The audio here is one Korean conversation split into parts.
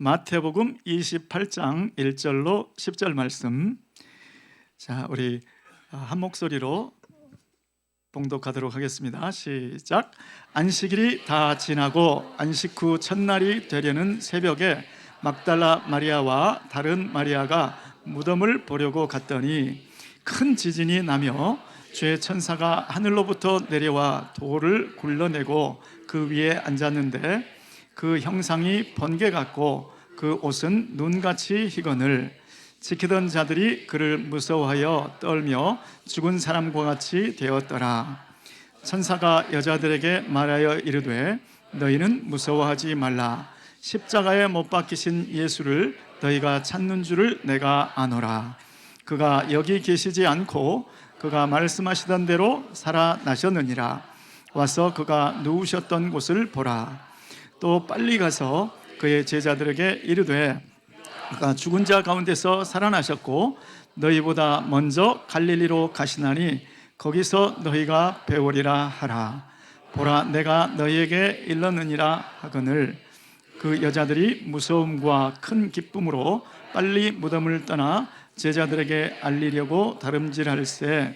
마태복음 28장 1절로 10절 말씀. 자, 우리 한 목소리로 봉독하도록 하겠습니다. 시작. 안식일이 다 지나고 안식 후 첫날이 되려는 새벽에 막달라 마리아와 다른 마리아가 무덤을 보려고 갔더니 큰 지진이 나며 주의 천사가 하늘로부터 내려와 돌을 굴러내고 그 위에 앉았는데 그 형상이 번개 같고 그 옷은 눈같이 희거늘. 지키던 자들이 그를 무서워하여 떨며 죽은 사람과 같이 되었더라. 천사가 여자들에게 말하여 이르되 너희는 무서워하지 말라. 십자가에 못 박히신 예수를 너희가 찾는 줄을 내가 아노라. 그가 여기 계시지 않고 그가 말씀하시던 대로 살아나셨느니라. 와서 그가 누우셨던 곳을 보라. 또 빨리 가서 그의 제자들에게 이르되 그가 죽은 자 가운데서 살아나셨고 너희보다 먼저 갈릴리로 가시나니 거기서 너희가 배우리라 하라. 보라, 내가 너희에게 일렀느니라 하거늘. 그 여자들이 무서움과 큰 기쁨으로 빨리 무덤을 떠나 제자들에게 알리려고 다름질할새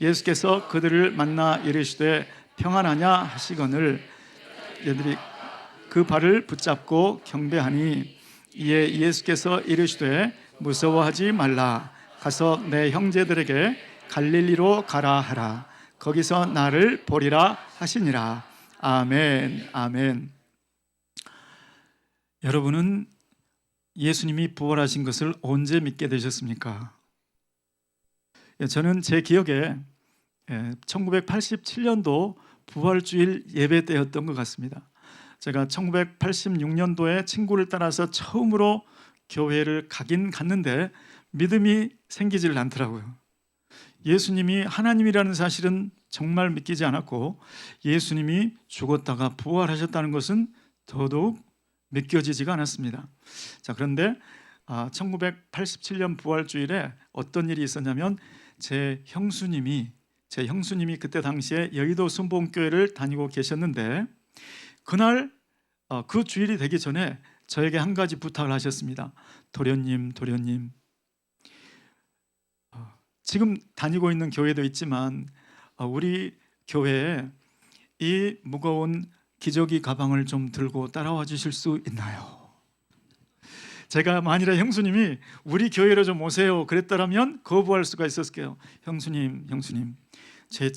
예수께서 그들을 만나 이르시되 평안하냐 하시거늘. 얘들이 그 발을 붙잡고 경배하니 이에 예수께서 이르시되 무서워하지 말라. 가서 내 형제들에게 갈릴리로 가라 하라. 거기서 나를 보리라 하시니라. 아멘. 아멘. 여러분은 예수님이 부활하신 것을 언제 믿게 되셨습니까? 저는 제 기억에 1987년도 부활주일 예배 때였던 것 같습니다. 제가 1986년도에 친구를 따라서 처음으로 교회를 가긴 갔는데 믿음이 생기질 않더라고요. 예수님이 하나님이라는 사실은 정말 믿기지 않았고 예수님이 죽었다가 부활하셨다는 것은 더더욱 믿겨지지가 않았습니다. 자, 그런데 1987년 부활주일에 어떤 일이 있었냐면 제 형수님이 그때 당시에 여의도 순복음교회를 다니고 계셨는데 그날 그 주일이 되기 전에 저에게 한 가지 부탁을 하셨습니다. 도련님, 지금 다니고 있는 교회도 있지만 우리 교회에 이 무거운 기저귀 가방을 좀 들고 따라와 주실 수 있나요? 제가 만일에 형수님이 우리 교회로 좀 오세요 그랬더라면 거부할 수가 있었을게요. 형수님, 제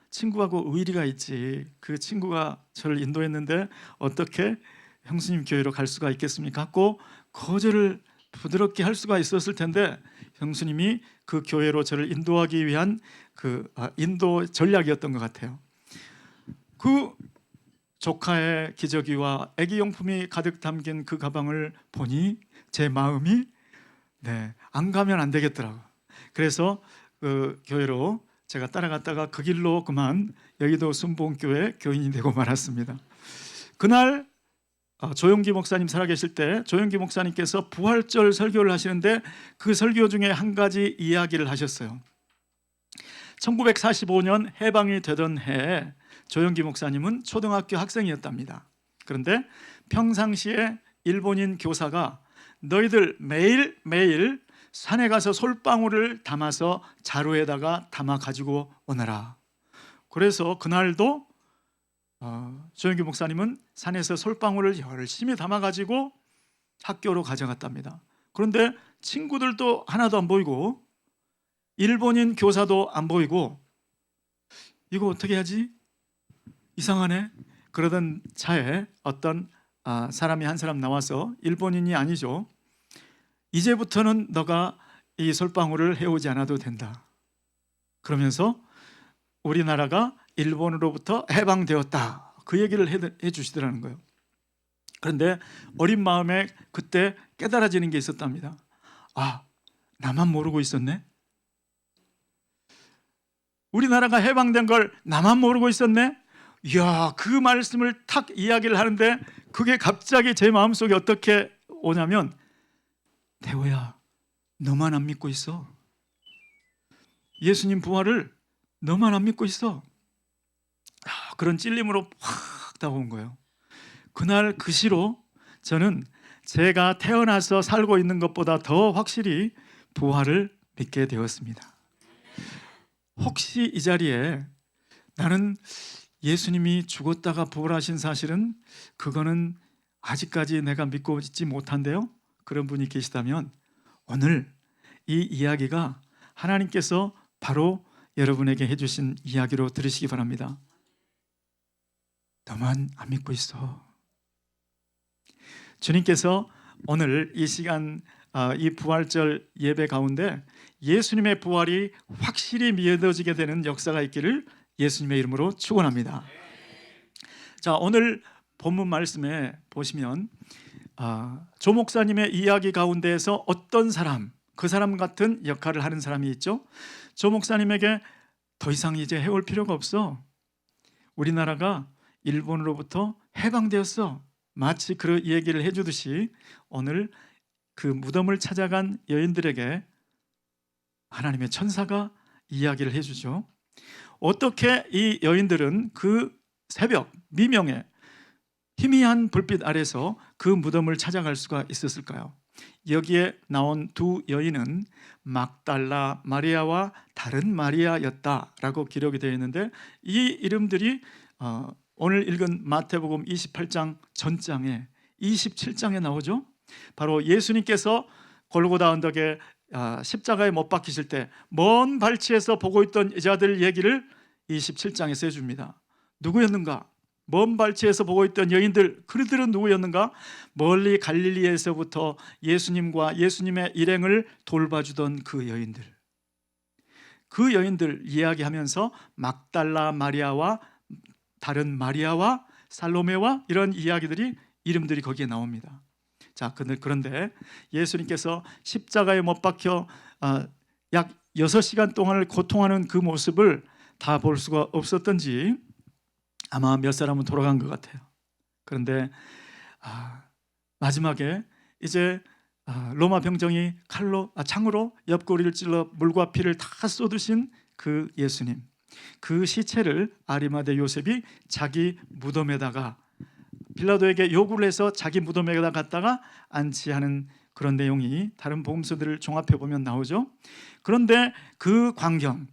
친구하고 의리가 있지. 그 친구가 저를 인도했는데 어떻게 형수님 교회로 갈 수가 있겠습니까? 하고 거절을 부드럽게 할 수가 있었을 텐데 형수님이 그 교회로 저를 인도하기 위한 그 인도 전략이었던 것 같아요. 그 조카의 기저귀와 애기용품이 가득 담긴 그 가방을 보니 제 마음이 안 가면 안 되겠더라고요. 그래서 그 교회로 제가 따라갔다가 그 길로 그만 여의도 순복음교회 교인이 되고 말았습니다. 그날 조용기 목사님 살아계실 때 조용기 목사님께서 부활절 설교를 하시는데 그 설교 중에 한 가지 이야기를 하셨어요. 1945년 해방이 되던 해에 조용기 목사님은 초등학교 학생이었답니다. 그런데 평상시에 일본인 교사가 너희들 매일 산에 가서 솔방울을 담아서 자루에다가 담아 가지고 오너라. 그래서 그날도 조영기 목사님은 산에서 솔방울을 열심히 담아 가지고 학교로 가져갔답니다. 그런데 친구들도 하나도 안 보이고 일본인 교사도 안 보이고 이거 어떻게 하지? 이상하네. 그러던 차에 어떤 사람이 한 사람 나와서 일본인이 아니죠. 이제부터는 너가 이 솔방울을 해오지 않아도 된다. 그러면서 우리나라가 일본으로부터 해방되었다. 그 얘기를 해주시더라는 거예요. 그런데 어린 마음에 그때 깨달아지는 게 있었답니다. 나만 모르고 있었네. 우리나라가 해방된 걸 나만 모르고 있었네. 이야, 그 말씀을 탁 이야기를 하는데 그게 갑자기 제 마음속에 어떻게 오냐면 대호야, 너만 안 믿고 있어. 예수님 부활을 너만 안 믿고 있어. 그런 찔림으로 확 다가온 거예요. 그날 그 시로 저는 제가 태어나서 살고 있는 것보다 더 확실히 부활을 믿게 되었습니다. 혹시 이 자리에 나는 예수님이 죽었다가 부활하신 사실은 그거는 아직까지 내가 믿고 있지 못한데요, 그런 분이 계시다면 오늘 이 이야기가 하나님께서 바로 여러분에게 해주신 이야기로 들으시기 바랍니다. 너만 안 믿고 있어. 주님께서 오늘 이 시간, 이 부활절 예배 가운데 예수님의 부활이 확실히 믿어지게 되는 역사가 있기를 예수님의 이름으로 축원합니다. 자, 오늘 본문 말씀에 보시면 조 목사님의 이야기 가운데에서 어떤 사람, 그 사람 같은 역할을 하는 사람이 있죠. 조 목사님에게 더 이상 이제 해올 필요가 없어. 우리나라가 일본으로부터 해방되었어. 마치 그 얘기를 해주듯이 오늘 그 무덤을 찾아간 여인들에게 하나님의 천사가 이야기를 해주죠. 어떻게 이 여인들은 그 새벽 미명에 희미한 불빛 아래서 그 무덤을 찾아갈 수가 있었을까요? 여기에 나온 두 여인은 막달라 마리아와 다른 마리아였다라고 기록이 되어 있는데, 이 이름들이 오늘 읽은 마태복음 28장 전장에 27장에 나오죠. 바로 예수님께서 골고다 언덕에 십자가에 못 박히실 때 먼 발치에서 보고 있던 여자들 얘기를 27장에서 해줍니다. 누구였는가? 먼 발치에서 보고 있던 여인들, 그들은 누구였는가? 멀리 갈릴리에서부터 예수님과 예수님의 일행을 돌봐주던 그 여인들, 그 여인들 이야기하면서 막달라 마리아와 다른 마리아와 살로메와 이런 이야기들이, 이름들이 거기에 나옵니다. 자, 그런데 예수님께서 십자가에 못 박혀 약 6시간 동안을 고통하는 그 모습을 다 볼 수가 없었던지 아마 몇 사람은 돌아간 것 같아요. 그런데 마지막에 이제 로마 병정이 창으로 옆구리를 찔러 물과 피를 다 쏟으신 그 예수님, 그 시체를 아리마대 요셉이 자기 무덤에다가 빌라도에게 요구를 해서 자기 무덤에다 갖다가 안치하는 그런 내용이 다른 복음서들을 종합해 보면 나오죠. 그런데 그 광경,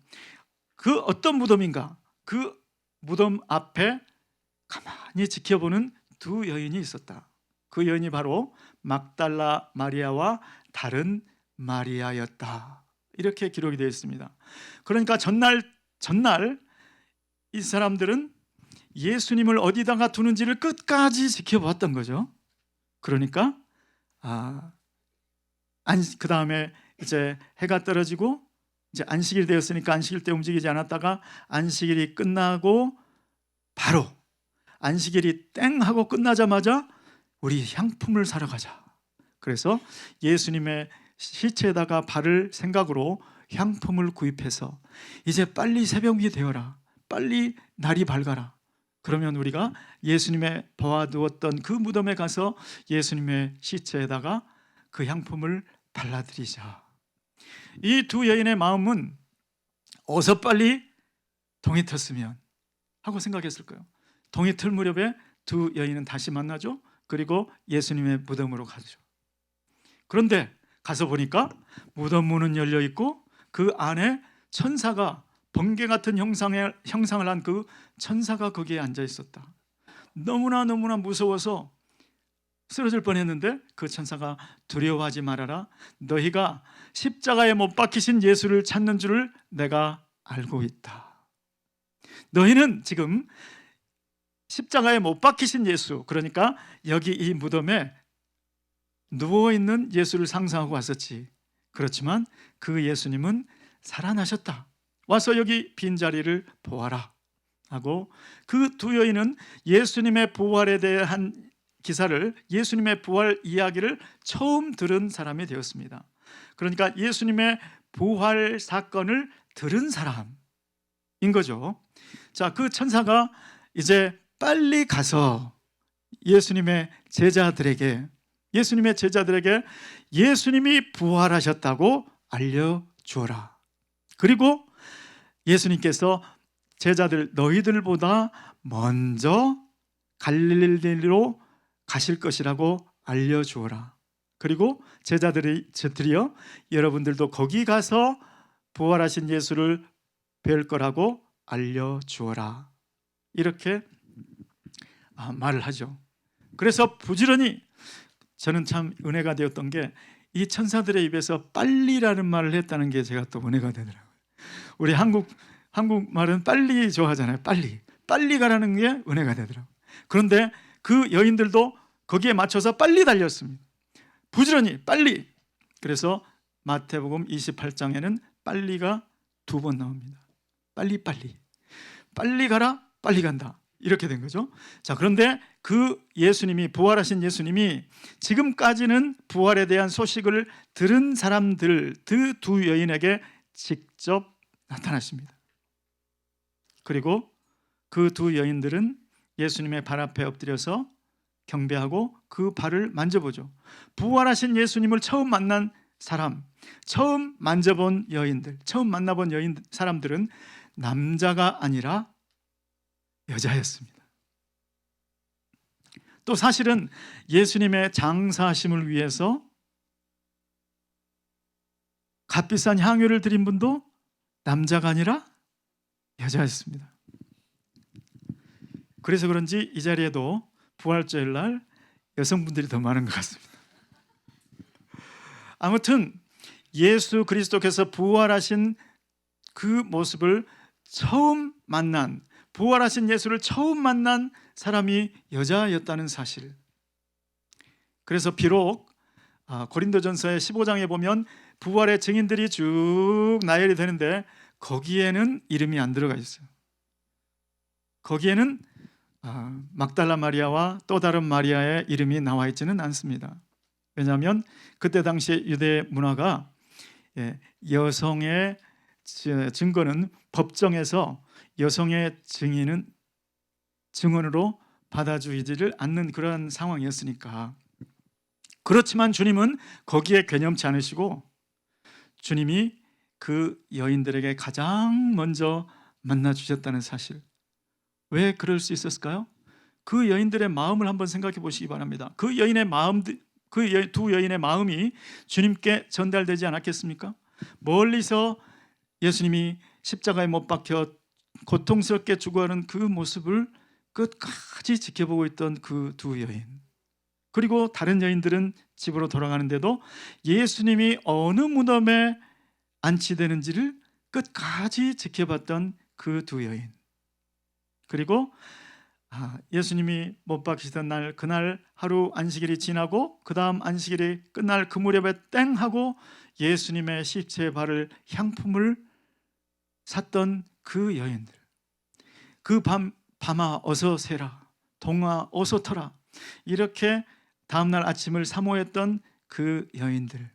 그 어떤 무덤인가? 그 무덤 앞에 가만히 지켜보는 두 여인이 있었다. 그 여인이 바로 막달라 마리아와 다른 마리아였다. 이렇게 기록이 되어 있습니다. 그러니까 전날 이 사람들은 예수님을 어디다가 두는지를 끝까지 지켜봤던 거죠. 그러니까 그 다음에 이제 해가 떨어지고 이제 안식일 되었으니까 안식일 때 움직이지 않았다가 안식일이 끝나고 바로 안식일이 땡 하고 끝나자마자 우리 향품을 사러 가자. 그래서 예수님의 시체에다가 바를 생각으로 향품을 구입해서 이제 빨리 새벽이 되어라, 빨리 날이 밝아라, 그러면 우리가 예수님의 보아두었던 그 무덤에 가서 예수님의 시체에다가 그 향품을 발라드리자. 이 두 여인의 마음은 어서 빨리 동이 텄으면 하고 생각했을 거예요. 동이 틀 무렵에 두 여인은 다시 만나죠. 그리고 예수님의 무덤으로 가죠. 그런데 가서 보니까 무덤 문은 열려 있고 그 안에 천사가, 번개 같은 형상을 한 그 천사가 거기에 앉아 있었다. 너무나 무서워서 쓰러질 뻔했는데 그 천사가 두려워하지 말아라. 너희가 십자가에 못 박히신 예수를 찾는 줄을 내가 알고 있다. 너희는 지금 십자가에 못 박히신 예수, 그러니까 여기 이 무덤에 누워있는 예수를 상상하고 왔었지. 그렇지만 그 예수님은 살아나셨다. 와서 여기 빈자리를 보아라 하고, 그 두 여인은 예수님의 부활에 대한 기사를, 예수님의 부활 이야기를 처음 들은 사람이 되었습니다. 그러니까 예수님의 부활 사건을 들은 사람인 거죠. 자, 그 천사가 이제 빨리 가서 예수님의 제자들에게 예수님이 부활하셨다고 알려주어라. 그리고 예수님께서 제자들, 너희들보다 먼저 갈릴리로 가실 것이라고 알려주어라. 그리고 제자들이여 여러분들도 거기 가서 부활하신 예수를 뵐 거라고 알려주어라. 이렇게 말을 하죠. 그래서 부지런히 저는 참 은혜가 되었던 게 이 천사들의 입에서 빨리라는 말을 했다는 게 제가 또 은혜가 되더라고요. 우리 한국 말은 빨리 좋아하잖아요. 빨리 가라는 게 은혜가 되더라고요. 그런데 그 여인들도 거기에 맞춰서 빨리 달렸습니다. 부지런히 빨리. 그래서 마태복음 28장에는 빨리가 2번 나옵니다. 빨리 가라, 빨리 간다. 이렇게 된 거죠. 자, 그런데 그 예수님이, 부활하신 예수님이 지금까지는 부활에 대한 소식을 들은 사람들, 그 2 여인에게 직접 나타나십니다. 그리고 그 2 여인들은 예수님의 발 앞에 엎드려서 경배하고 그 발을 만져보죠. 부활하신 예수님을 처음 만난 사람, 처음 만져본 여인들, 처음 만나본 사람들은 남자가 아니라 여자였습니다. 또 사실은 예수님의 장사하심을 위해서 값비싼 향유를 드린 분도 남자가 아니라 여자였습니다. 그래서 그런지 이 자리에도 부활절 날 여성분들이 더 많은 것 같습니다. 아무튼 예수 그리스도께서 부활하신 그 모습을 처음 만난, 부활하신 예수를 처음 만난 사람이 여자였다는 사실. 그래서 비록 고린도전서의 15장에 보면 부활의 증인들이 쭉 나열이 되는데 거기에는 이름이 안 들어가 있어요. 거기에는 막달라 마리아와 또 다른 마리아의 이름이 나와 있지는 않습니다. 왜냐하면 그때 당시에 유대 문화가 여성의 증거는 법정에서 여성의 증언으로 받아주지를 않는 그런 상황이었으니까. 그렇지만 주님은 거기에 괴념치 않으시고 주님이 그 여인들에게 가장 먼저 만나주셨다는 사실. 왜 그럴 수 있었을까요? 그 여인들의 마음을 한번 생각해 보시기 바랍니다. 그 여인의 마음, 그 2 여인의 마음이 주님께 전달되지 않았겠습니까? 멀리서 예수님이 십자가에 못 박혀 고통스럽게 죽어가는 그 모습을 끝까지 지켜보고 있던 그 2 여인, 그리고 다른 여인들은 집으로 돌아가는데도 예수님이 어느 무덤에 안치되는지를 끝까지 지켜봤던 그 2 여인, 그리고 예수님이 못 박히시던 날, 그날 하루 안식일이 지나고 그 다음 안식일이 끝날 그 무렵에 땡 하고 예수님의 시체에 바를 향품을 샀던 그 여인들, 그 밤아 어서 새라, 동아 어서 터라, 이렇게 다음날 아침을 사모했던 그 여인들,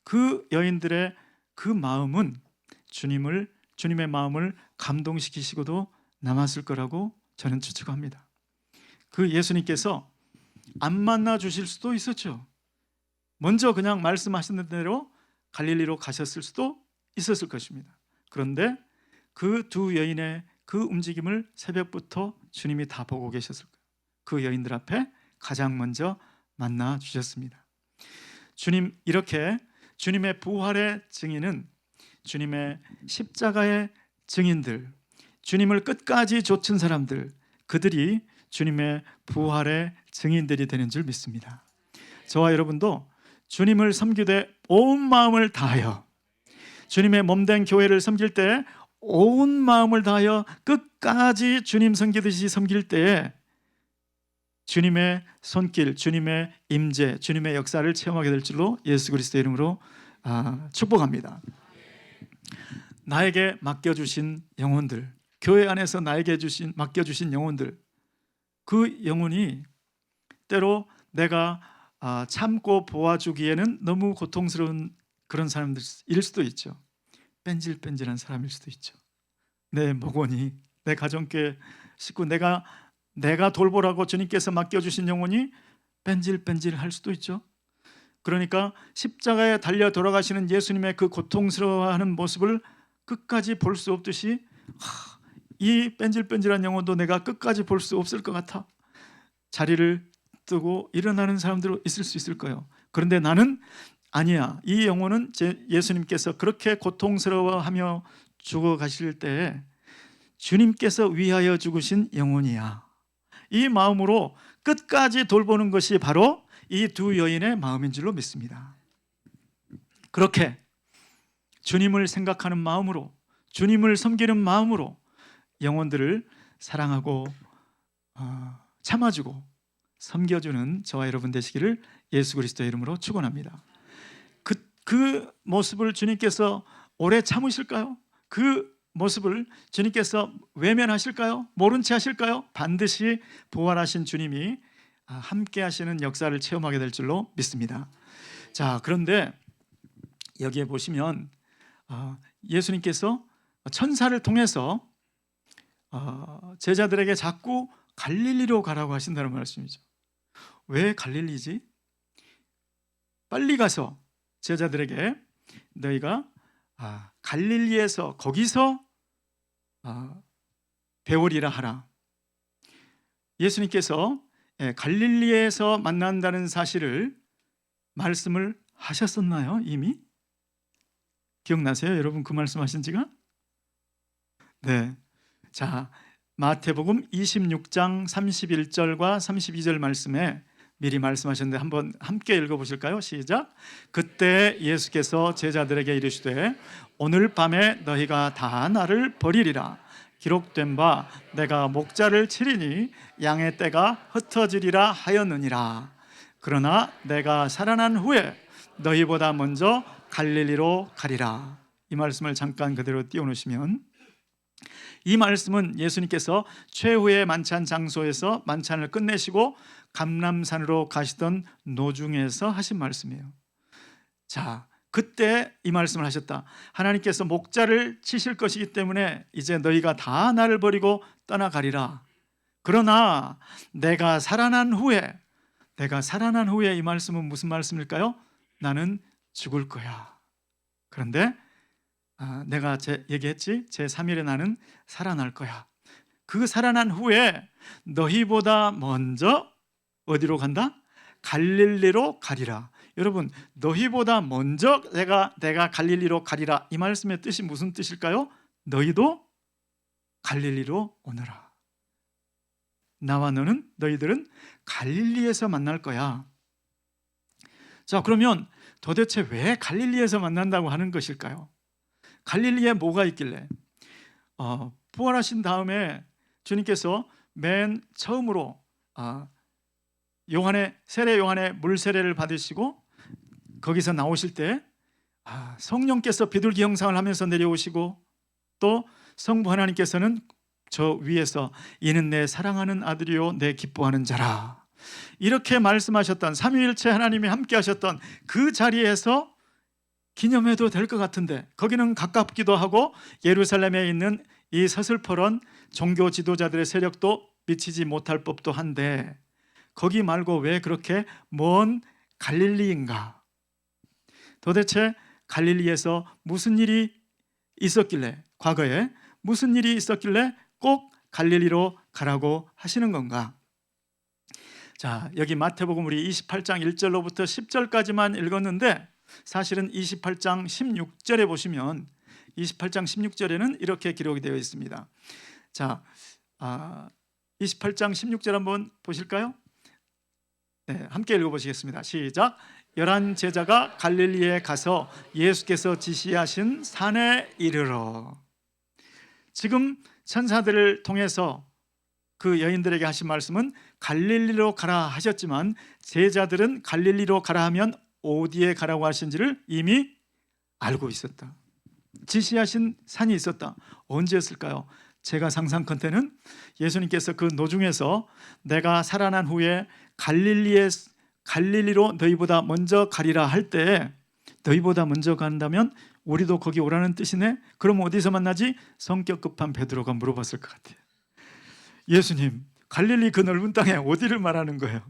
그 여인들의 그 마음은 주님의 마음을 감동시키시고도 남았을 거라고 저는 추측합니다. 그 예수님께서 안 만나 주실 수도 있었죠. 먼저 그냥 말씀하신 대로 갈릴리로 가셨을 수도 있었을 것입니다. 그런데 그 2 여인의 그 움직임을 새벽부터 주님이 다 보고 계셨을 거예요. 그 여인들 앞에 가장 먼저 만나 주셨습니다. 이렇게 주님의 부활의 증인은 주님의 십자가의 증인들, 주님을 끝까지 좇은 사람들, 그들이 주님의 부활의 증인들이 되는 줄 믿습니다. 저와 여러분도 주님을 섬기되 온 마음을 다하여, 주님의 몸된 교회를 섬길 때 온 마음을 다하여 끝까지 주님 섬기듯이 섬길 때에 주님의 손길, 주님의 임재, 주님의 역사를 체험하게 될 줄로 예수 그리스도의 이름으로 축복합니다. 나에게 맡겨주신 영혼들, 교회 안에서 나에게 맡겨주신 영혼들, 그 영혼이 때로 내가 참고 보아주기에는 너무 고통스러운 그런 사람들일 수도 있죠. 뺀질뺀질한 사람일 수도 있죠. 내 목원이, 내 가정교회 식구, 내가 돌보라고 주님께서 맡겨주신 영혼이 뺀질뺀질할 수도 있죠. 그러니까 십자가에 달려 돌아가시는 예수님의 그 고통스러워하는 모습을 끝까지 볼 수 없듯이 이 뺀질뺀질한 영혼도 내가 끝까지 볼 수 없을 것 같아 자리를 뜨고 일어나는 사람들 있을 수 있을 거예요. 그런데 나는 아니야. 이 영혼은 예수님께서 그렇게 고통스러워하며 죽어가실 때 주님께서 위하여 죽으신 영혼이야. 이 마음으로 끝까지 돌보는 것이 바로 이 두 여인의 마음인 줄로 믿습니다. 그렇게 주님을 생각하는 마음으로, 주님을 섬기는 마음으로 영혼들을 사랑하고 참아주고 섬겨주는 저와 여러분 되시기를 예수 그리스도의 이름으로 축원합니다. 그 모습을 주님께서 오래 참으실까요? 그 모습을 주님께서 외면하실까요? 모른 채 하실까요? 반드시 부활하신 주님이 함께 하시는 역사를 체험하게 될 줄로 믿습니다. 자, 그런데 여기에 보시면 예수님께서 천사를 통해서 제자들에게 자꾸 갈릴리로 가라고 하신다는 말씀이죠. 왜 갈릴리지? 빨리 가서 제자들에게 너희가 갈릴리에서 거기서 배우리라 하라. 예수님께서 갈릴리에서 만난다는 사실을 말씀을 하셨었나요? 이미? 기억나세요? 여러분 그 말씀하신 지가? 네. 자, 마태복음 26장 31절과 32절 말씀에 미리 말씀하셨는데 한번 함께 읽어보실까요? 시작. 그때 예수께서 제자들에게 이르시되 오늘 밤에 너희가 다 나를 버리리라. 기록된 바 내가 목자를 치리니 양의 떼가 흩어지리라 하였느니라. 그러나 내가 살아난 후에 너희보다 먼저 갈릴리로 가리라. 이 말씀을 잠깐 그대로 띄워놓으시면, 이 말씀은 예수님께서 최후의 만찬 장소에서 만찬을 끝내시고 감람산으로 가시던 노중에서 하신 말씀이에요. 자, 그때 이 말씀을 하셨다. 하나님께서 목자를 치실 것이기 때문에 이제 너희가 다 나를 버리고 떠나가리라. 그러나 내가 살아난 후에 이 말씀은 무슨 말씀일까요? 나는 죽을 거야. 그런데 내가 얘기했지, 제3일에 나는 살아날 거야. 그 살아난 후에 너희보다 먼저 어디로 간다? 갈릴리로 가리라. 여러분, 너희보다 먼저 내가 갈릴리로 가리라, 이 말씀의 뜻이 무슨 뜻일까요? 너희도 갈릴리로 오너라. 나와 너희들은 갈릴리에서 만날 거야. 자, 그러면 도대체 왜 갈릴리에서 만난다고 하는 것일까요? 갈릴리에 뭐가 있길래? 부활하신 주님께서 맨 처음으로 세례 요한의 물 세례를 받으시고 거기서 나오실 때 성령께서 비둘기 형상을 하면서 내려오시고 또 성부 하나님께서는 저 위에서 이는 내 사랑하는 아들이요 내 기뻐하는 자라, 이렇게 말씀하셨던 삼위일체 하나님이 함께 하셨던 그 자리에서 기념해도 될 것 같은데, 거기는 가깝기도 하고 예루살렘에 있는 이 서슬퍼런 종교 지도자들의 세력도 미치지 못할 법도 한데 거기 말고 왜 그렇게 먼 갈릴리인가? 도대체 갈릴리에서 무슨 일이 있었길래, 과거에 무슨 일이 있었길래 꼭 갈릴리로 가라고 하시는 건가? 자, 여기 마태복음 우리 28장 1절로부터 10절까지만 읽었는데 사실은 28장 16절에 보시면 28장 16절에는 이렇게 기록이 되어 있습니다. 자, 28장 16절 한번 보실까요? 네, 함께 읽어보시겠습니다. 시작. 11 제자가 갈릴리에 가서 예수께서 지시하신 산에 이르러. 지금 천사들을 통해서 그 여인들에게 하신 말씀은 갈릴리로 가라 하셨지만 제자들은 갈릴리로 가라 하면 어디에 가라고 하신지를 이미 알고 있었다. 지시하신 산이 있었다. 언제였을까요? 제가 상상컨대는 예수님께서 그 노중에서 내가 살아난 후에 갈릴리로 너희보다 먼저 가리라 할 때, 너희보다 먼저 간다면 우리도 거기 오라는 뜻이네? 그럼 어디서 만나지? 성격 급한 베드로가 물어봤을 것 같아요. 예수님, 갈릴리 그 넓은 땅에 어디를 말하는 거예요?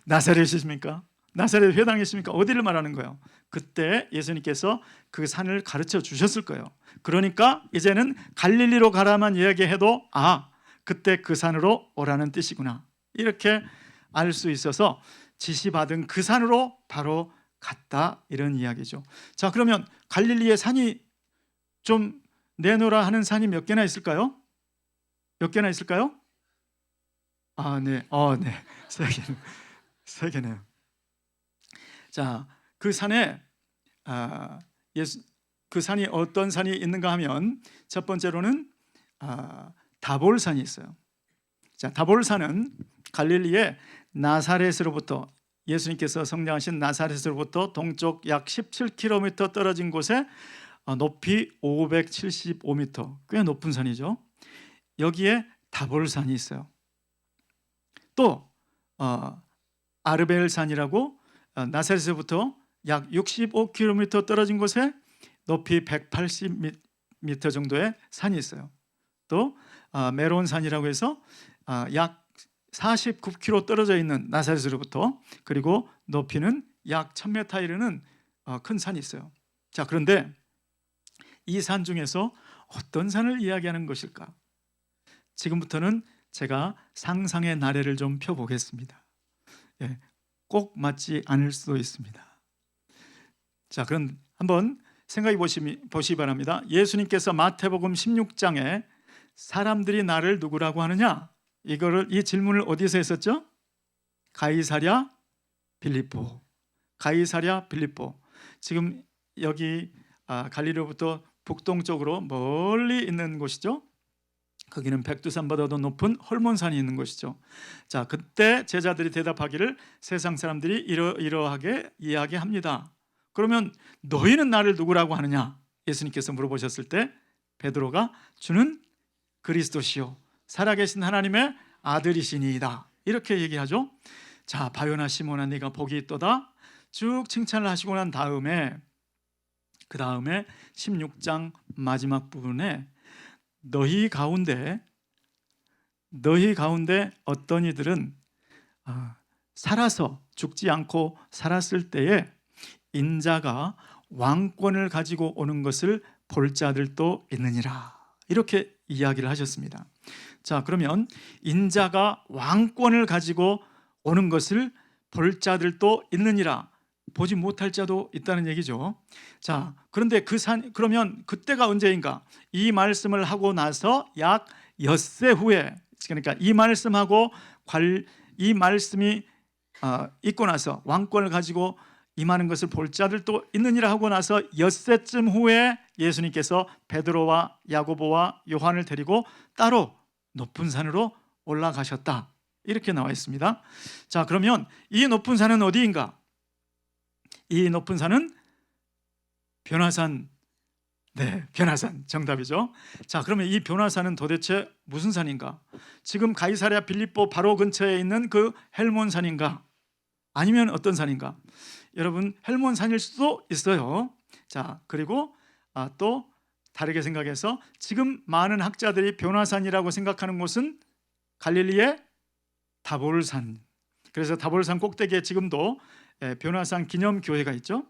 나사렛이십니까? 나사렛 회당이십니까? 어디를 말하는 거예요? 그때 예수님께서 그 산을 가르쳐 주셨을 거예요. 그러니까 이제는 갈릴리로 가라만 이야기해도 그때 그 산으로 오라는 뜻이구나, 이렇게 알 수 있어서 지시받은 그 산으로 바로 갔다, 이런 이야기죠. 자, 그러면 갈릴리의 산이 좀 내놓으라 하는 산이 몇 개나 있을까요? 몇 개나 있을까요? 네. 네. 세 개네요. 자, 그 산에 그 산이 어떤 산이 있는가 하면 첫 번째로는 다볼산이 있어요. 자, 다볼산은 갈릴리의 나사렛으로부터, 예수님께서 성장하신 나사렛으로부터 동쪽 약 17km 떨어진 곳에 높이 575m, 꽤 높은 산이죠. 여기에 다볼산이 있어요. 또 아르벨산이라고 나사렛에서부터 약 65km 떨어진 곳에 높이 180m 정도의 산이 있어요. 또 메론산이라고 해서 약 49km 떨어져 있는 나사렛으로부터, 그리고 높이는 약 1000m 이르는 큰 산이 있어요. 자, 그런데 이 산 중에서 어떤 산을 이야기하는 것일까? 지금부터는 제가 상상의 나래를 좀 펴보겠습니다. 꼭 맞지 않을 수도 있습니다. 자, 그럼 한번 생각해 보시기 바랍니다. 예수님께서 마태복음 16장에 사람들이 나를 누구라고 하느냐, 이 질문을 어디서 했었죠? 가이사랴 빌립보. 가이사랴 빌립보. 지금 여기 갈릴리로부터 북동쪽으로 멀리 있는 곳이죠. 거기는 백두산보다도 높은 헐몬산이 있는 곳이죠. 자, 그때 제자들이 대답하기를 세상 사람들이 이러하게 이야기합니다. 그러면 너희는 나를 누구라고 하느냐? 예수님께서 물어보셨을 때 베드로가 주는 그리스도시요 살아계신 하나님의 아들이시니이다, 이렇게 얘기하죠. 자, 바요나 시몬아 네가 복이 있도다 쭉 칭찬을 하시고 난 다음에, 그 다음에 16장 마지막 부분에 너희 가운데 어떤 이들은 살아서 죽지 않고 살았을 때에 인자가 왕권을 가지고 오는 것을 볼 자들도 있느니라, 이렇게 이야기를 하셨습니다. 자, 그러면 인자가 왕권을 가지고 오는 것을 볼 자들도 있느니라, 보지 못할 자도 있다는 얘기죠. 자, 그런데 그러면 그때가 언제인가? 이 말씀을 하고 나서 약 엿새 후에, 그러니까 이 말씀이 있고 나서 왕권을 가지고 임하는 것을 볼 자들도 있느니라 하고 나서 엿새쯤 후에 예수님께서 베드로와 야고보와 요한을 데리고 따로 높은 산으로 올라가셨다, 이렇게 나와 있습니다. 자, 그러면 이 높은 산은 어디인가? 이 높은 산은 변화산. 네, 변화산 정답이죠. 자, 그러면 이 변화산은 도대체 무슨 산인가? 지금 가이사랴 빌립보 바로 근처에 있는 그 헬몬산인가? 아니면 어떤 산인가? 여러분, 헬몬산일 수도 있어요. 자, 그리고 또 다르게 생각해서 지금 많은 학자들이 변화산이라고 생각하는 곳은 갈릴리의 다볼산. 그래서 다볼산 꼭대기에 지금도 변화산 기념교회가 있죠.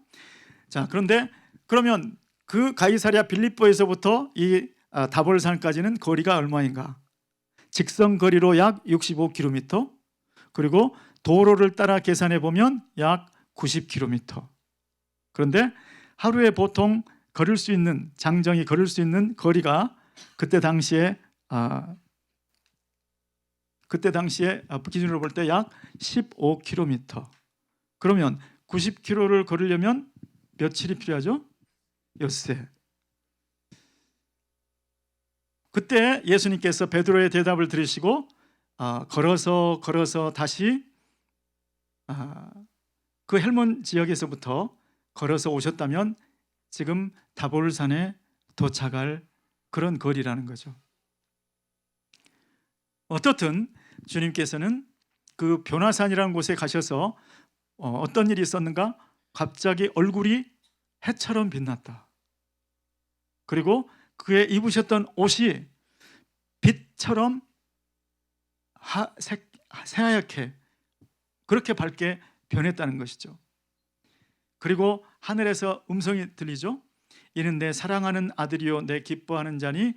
자, 그런데 그러면 그 가이사랴 빌립보에서부터 이 다볼산까지는 거리가 얼마인가? 직선 거리로 약 65km, 그리고 도로를 따라 계산해 보면 약 90km. 그런데 하루에 보통 장정이 걸을 수 있는 거리가 그때 당시에 기준으로 볼 때 약 15km. 그러면 90km를 걸으려면 며칠이 필요하죠? 엿새. 그때 예수님께서 베드로의 대답을 들으시고 걸어서 다시 그 헬몬 지역에서부터 걸어서 오셨다면 지금 다볼산에 도착할 그런 거리라는 거죠. 어떻든 주님께서는 그 변화산이라는 곳에 가셔서 어떤 일이 있었는가? 갑자기 얼굴이 해처럼 빛났다. 그리고 그의 입으셨던 옷이 빛처럼 새하얗게, 그렇게 밝게 변했다는 것이죠. 그리고 하늘에서 음성이 들리죠. 이는 내 사랑하는 아들이요 내 기뻐하는 자니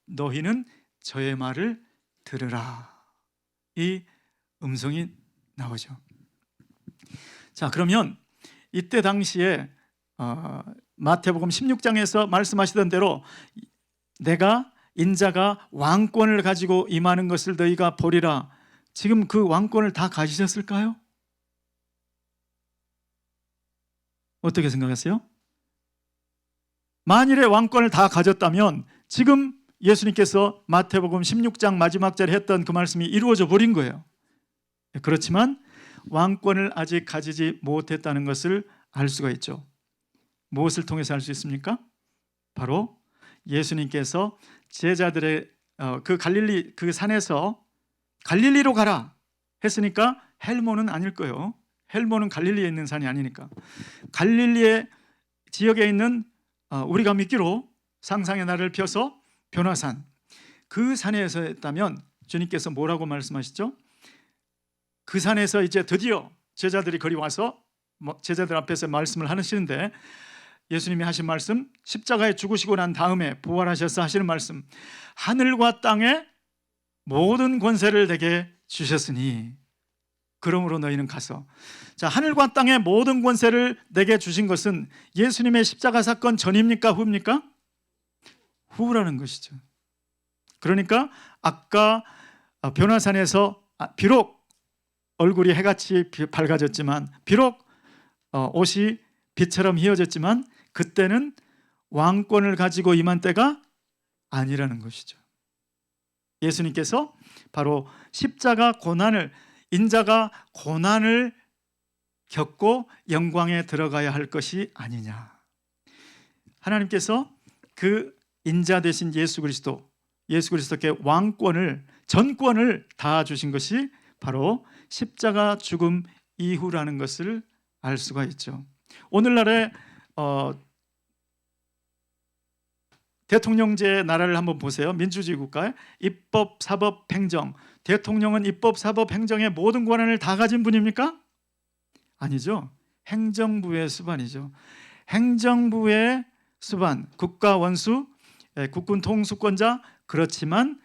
너희는 저의 말을 들으라. 이 음성이 나오죠. 자, 그러면 이때 당시에 마태복음 16장에서 말씀하시던 대로 내가 인자가 왕권을 가지고 임하는 것을 너희가 보리라. 지금 그 왕권을 다 가지셨을까요? 어떻게 생각하세요? 만일에 왕권을 다 가졌다면 지금 예수님께서 마태복음 16장 마지막 절에 했던 그 말씀이 이루어져 버린 거예요. 그렇지만 왕권을 아직 가지지 못했다는 것을 알 수가 있죠. 무엇을 통해서 알 수 있습니까? 바로 예수님께서 제자들의 그 갈릴리 그 산에서 갈릴리로 가라 했으니까 헬몬은 아닐 거예요. 헬몬은 갈릴리에 있는 산이 아니니까. 갈릴리의 지역에 있는 우리가 믿기로 상상의 날을 펴서 변화산, 그 산에서 했다면 주님께서 뭐라고 말씀하시죠? 그 산에서 이제 드디어 제자들이 거리 와서 제자들 앞에서 말씀을 하시는데, 예수님이 하신 말씀, 십자가에 죽으시고 난 다음에 부활하셔서 하시는 말씀, 하늘과 땅의 모든 권세를 내게 주셨으니 그러므로 너희는 가서. 자, 하늘과 땅의 모든 권세를 내게 주신 것은 예수님의 십자가 사건 전입니까, 후입니까? 후라는 것이죠. 그러니까 아까 변화산에서 비록 얼굴이 해같이 밝아졌지만, 비록 옷이 빛처럼 희어졌지만, 그때는 왕권을 가지고 임한 때가 아니라는 것이죠. 예수님께서 바로 십자가 고난을, 인자가 고난을 겪고 영광에 들어가야 할 것이 아니냐. 하나님께서 그 인자 되신 예수 그리스도께 왕권을, 전권을 다 주신 것이 바로 십자가 죽음 이후라는 것을 알 수가 있죠. 오늘날의 대통령제 나라를 한번 보세요. 민주주의 국가의 입법, 사법, 행정. 대통령은 입법, 사법, 행정의 모든 권한을 다 가진 분입니까? 아니죠. 행정부의 수반이죠. 행정부의 수반, 국가 원수, 국군 통수권자. 그렇지만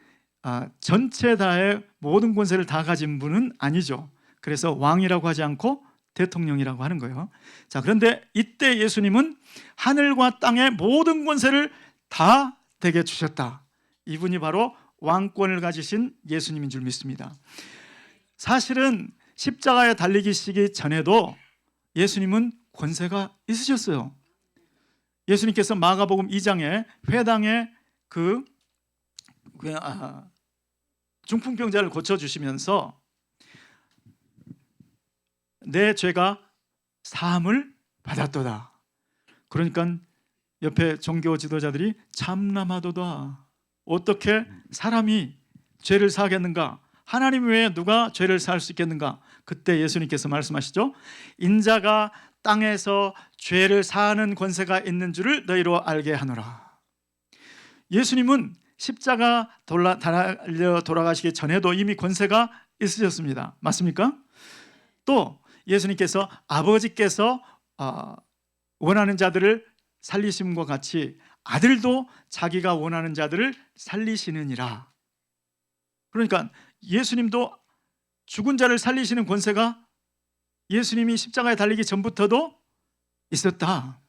전체 다의 모든 권세를 다 가진 분은 아니죠. 그래서 왕이라고 하지 않고 대통령이라고 하는 거예요. 자, 그런데 이때 예수님은 하늘과 땅의 모든 권세를 다 내게 주셨다. 이분이 바로 왕권을 가지신 예수님인 줄 믿습니다. 사실은 십자가에 달리시기 전에도 예수님은 권세가 있으셨어요. 예수님께서 마가복음 2장에 회당에 중풍병자를 고쳐주시면서 내 죄가 사함을 받았도다. 그러니까 옆에 종교 지도자들이 참남하도다. 어떻게 사람이 죄를 사하겠는가? 하나님 외에 누가 죄를 사할 수 있겠는가? 그때 예수님께서 말씀하시죠. 인자가 땅에서 죄를 사하는 권세가 있는 줄을 너희로 알게 하노라. 예수님은 십자가 달려 돌아가시기 전에도 이미 권세가 있으셨습니다. 맞습니까? 또 예수님께서 아버지께서 원하는 자들을 살리심과 같이 아들도 자기가 원하는 자들을 살리시느니라. 그러니까 예수님도 죽은 자를 살리시는 권세가 예수님이 십자가에 달리기 전부터도 있었다.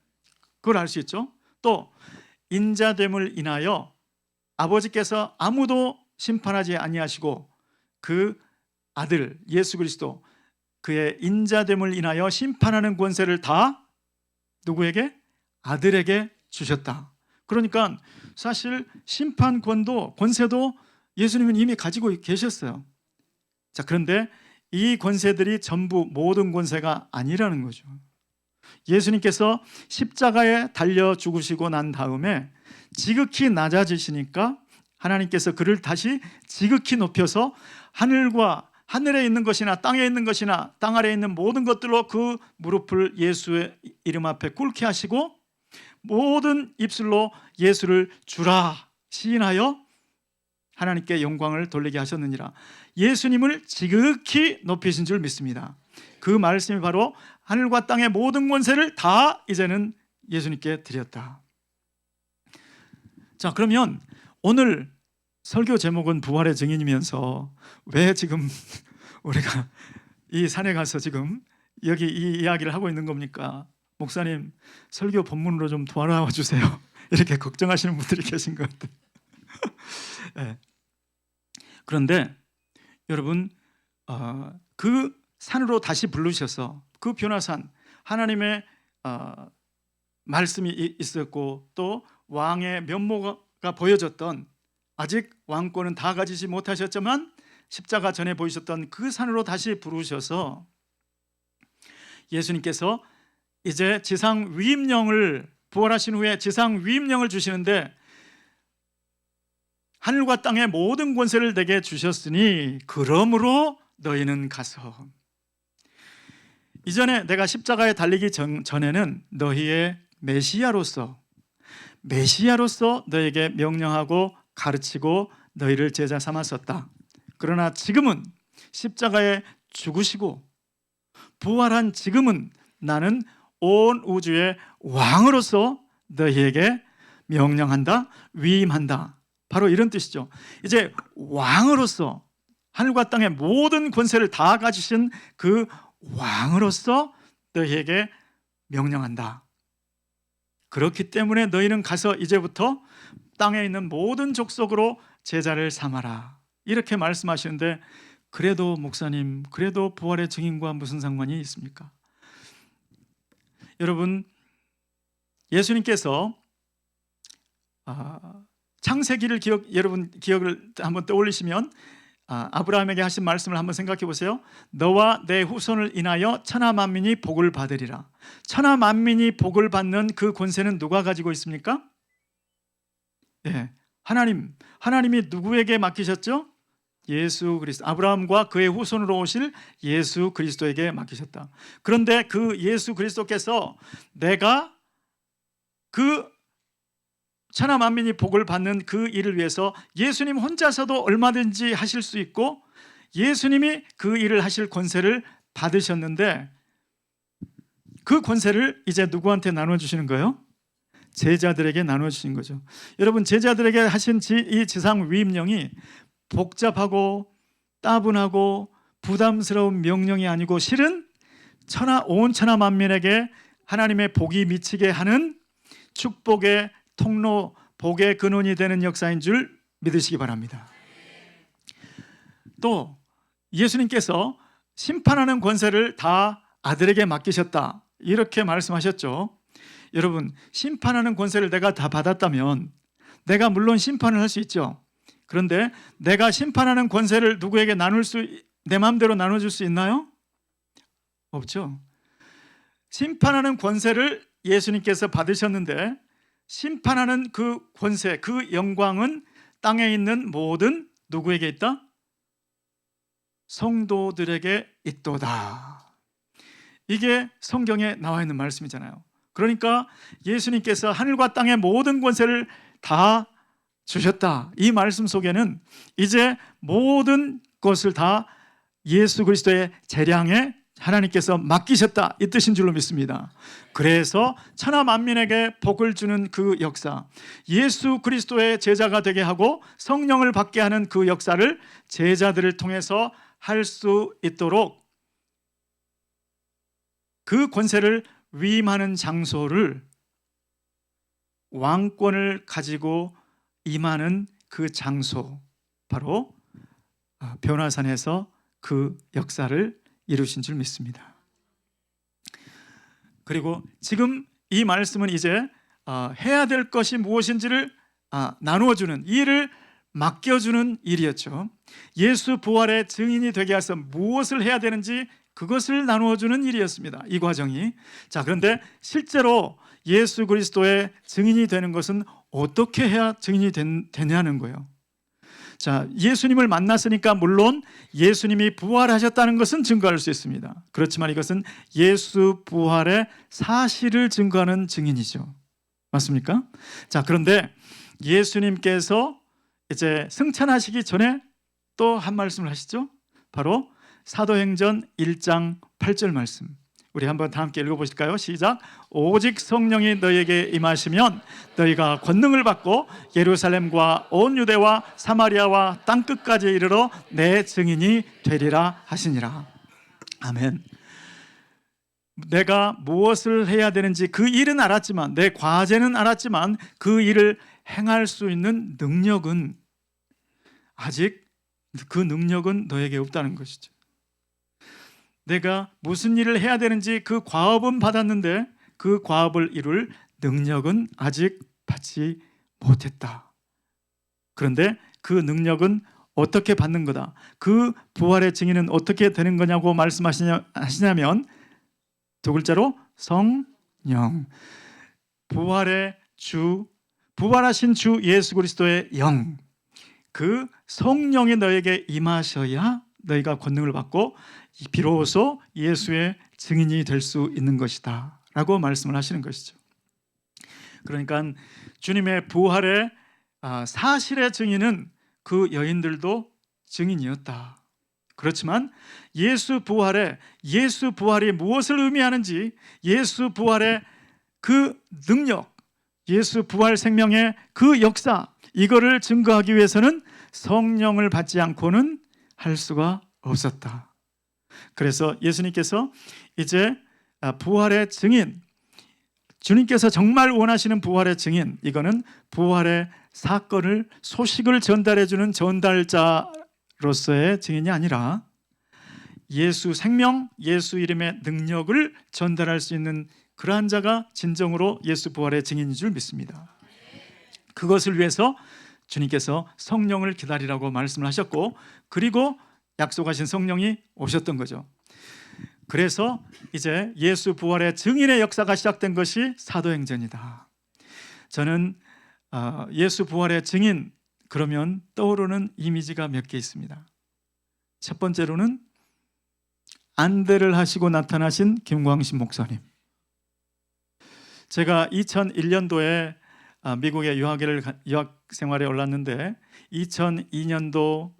그걸 알 수 있죠. 또 인자됨을 인하여 아버지께서 아무도 심판하지 아니하시고 그 아들 예수 그리스도, 그의 인자됨을 인하여 심판하는 권세를 다 누구에게? 아들에게 주셨다. 그러니까 사실 심판권도 권세도 예수님은 이미 가지고 계셨어요. 자, 그런데 이 권세들이 전부 모든 권세가 아니라는 거죠. 예수님께서 십자가에 달려 죽으시고 난 다음에 지극히 낮아지시니까 하나님께서 그를 다시 지극히 높여서 하늘에 있는 것이나 땅에 있는 것이나 땅 아래에 있는 모든 것들로 그 무릎을 예수의 이름 앞에 꿇게 하시고 모든 입술로 예수를 주라 시인하여 하나님께 영광을 돌리게 하셨느니라. 예수님을 지극히 높이신 줄 믿습니다. 그 말씀이 바로 하늘과 땅의 모든 권세를 다 이제는 예수님께 드렸다. 자, 그러면 오늘 설교 제목은 부활의 증인이면서 왜 지금 우리가 이 산에 가서 지금 여기 이 이야기를 하고 있는 겁니까? 목사님 설교 본문으로 좀 도와놔 주세요. 이렇게 걱정하시는 분들이 계신 것 같아요. 네. 그런데 여러분 그 산으로 다시 부르셔서 그 변화산 하나님의 말씀이 있었고 또 왕의 면모가 보여졌던 아직 왕권은 다 가지지 못하셨지만 십자가 전에 보이셨던 그 산으로 다시 부르셔서 예수님께서 이제 지상 위임령을 부활하신 후에 지상 위임령을 주시는데 하늘과 땅의 모든 권세를 내게 주셨으니 그러므로 너희는 가서 이전에 내가 십자가에 달리기 전에는 너희의 메시아로서 너희에게 명령하고 가르치고 너희를 제자 삼았었다. 그러나 지금은 십자가에 죽으시고 부활한 지금은 나는 온 우주의 왕으로서 너희에게 명령한다, 위임한다. 바로 이런 뜻이죠. 이제 왕으로서 하늘과 땅의 모든 권세를 다 가지신 그 왕으로서 너희에게 명령한다. 그렇기 때문에 너희는 가서 이제부터 땅에 있는 모든 족속으로 제자를 삼아라. 이렇게 말씀하시는데 그래도 목사님, 그래도 부활의 증인과 무슨 상관이 있습니까? 여러분, 예수님께서 창세기를 여러분 기억을 한번 떠올리시면 아브라함에게 하신 말씀을 한번 생각해 보세요. 너와 내 후손을 인하여 천하 만민이 복을 받으리라. 천하 만민이 복을 받는 그 권세는 누가 가지고 있습니까? 네, 하나님이 누구에게 맡기셨죠? 예수 그리스도, 아브라함과 그의 후손으로 오실 예수 그리스도에게 맡기셨다. 그런데 그 예수 그리스도께서 내가 그 천하 만민이 복을 받는 그 일을 위해서 예수님 혼자서도 얼마든지 하실 수 있고 예수님이 그 일을 하실 권세를 받으셨는데 그 권세를 이제 누구한테 나눠주시는 거예요? 제자들에게 나눠주신 거죠. 여러분, 제자들에게 하신 이 지상 위임령이 복잡하고 따분하고 부담스러운 명령이 아니고 실은 온 천하 만민에게 하나님의 복이 미치게 하는 축복의 통로, 복의 근원이 되는 역사인 줄 믿으시기 바랍니다. 또 예수님께서 심판하는 권세를 다 아들에게 맡기셨다, 이렇게 말씀하셨죠. 여러분, 심판하는 권세를 내가 다 받았다면 내가 물론 심판을 할 수 있죠. 그런데 내가 심판하는 권세를 누구에게 내 마음대로 나눠줄 수 있나요? 없죠. 심판하는 권세를 예수님께서 받으셨는데 심판하는 그 권세, 그 영광은 땅에 있는 모든 누구에게 있다? 성도들에게 있도다. 이게 성경에 나와 있는 말씀이잖아요. 그러니까 예수님께서 하늘과 땅의 모든 권세를 다 주셨다. 이 말씀 속에는 이제 모든 것을 다 예수 그리스도의 재량에 하나님께서 맡기셨다, 이 뜻인 줄로 믿습니다. 그래서 천하 만민에게 복을 주는 그 역사, 예수 그리스도의 제자가 되게 하고 성령을 받게 하는 그 역사를 제자들을 통해서 할 수 있도록 그 권세를 위임하는 장소를 왕권을 가지고 임하는 그 장소, 바로 변화산에서 그 역사를 이루신 줄 믿습니다. 그리고 지금 이 말씀은 이제 해야 될 것이 무엇인지를 나누어주는, 이 일을 맡겨주는 일이었죠. 예수 부활의 증인이 되게 해서 무엇을 해야 되는지 그것을 나누어주는 일이었습니다, 이 과정이. 자, 그런데 실제로 예수 그리스도의 증인이 되는 것은 어떻게 해야 증인이 되냐는 거예요. 자, 예수님을 만났으니까 물론 예수님이 부활하셨다는 것은 증거할 수 있습니다. 그렇지만 이것은 예수 부활의 사실을 증거하는 증인이죠. 맞습니까? 자, 그런데 예수님께서 이제 승천하시기 전에 또 한 말씀을 하시죠. 바로 사도행전 1장 8절 말씀. 우리 한번 다 함께 읽어보실까요? 시작. 오직 성령이 너희에게 임하시면 너희가 권능을 받고 예루살렘과 온 유대와 사마리아와 땅끝까지 이르러 내 증인이 되리라 하시니라. 아멘. 내가 무엇을 해야 되는지 그 일은 알았지만, 내 과제는 알았지만 그 일을 행할 수 있는 능력은 아직 그 능력은 너에게 없다는 것이죠. 내가 무슨 일을 해야 되는지 그 과업은 받았는데 그 과업을 이룰 능력은 아직 받지 못했다. 그런데 그 능력은 어떻게 받는 거다? 그 부활의 증인은 어떻게 되는 거냐고 말씀하시냐면 두 글자로 성령. 부활의 주, 부활하신 주 예수 그리스도의 영, 그 성령이 너에게 임하셔야 너희가 권능을 받고 비로소 예수의 증인이 될 수 있는 것이다 라고 말씀을 하시는 것이죠. 그러니까 주님의 부활의 사실의 증인은 그 여인들도 증인이었다. 그렇지만 예수 부활이 무엇을 의미하는지, 예수 부활의 그 능력, 예수 부활 생명의 그 역사, 이거를 증거하기 위해서는 성령을 받지 않고는 할 수가 없었다. 그래서 예수님께서 이제 부활의 증인, 주님께서 정말 원하시는 부활의 증인, 이거는 부활의 사건을, 소식을 전달해주는 전달자로서의 증인이 아니라 예수 생명, 예수 이름의 능력을 전달할 수 있는 그러한 자가 진정으로 예수 부활의 증인인 줄 믿습니다. 그것을 위해서 주님께서 성령을 기다리라고 말씀을 하셨고, 그리고 약속하신 성령이 오셨던 거죠. 그래서 이제 예수 부활의 증인의 역사가 시작된 것이 사도행전이다. 저는 예수 부활의 증인 그러면 떠오르는 이미지가 몇 개 있습니다. 첫 번째로는 안대를 하시고 나타나신 김광신 목사님. 제가 2001년도에 미국의 유학 생활에 올랐는데 2002년도에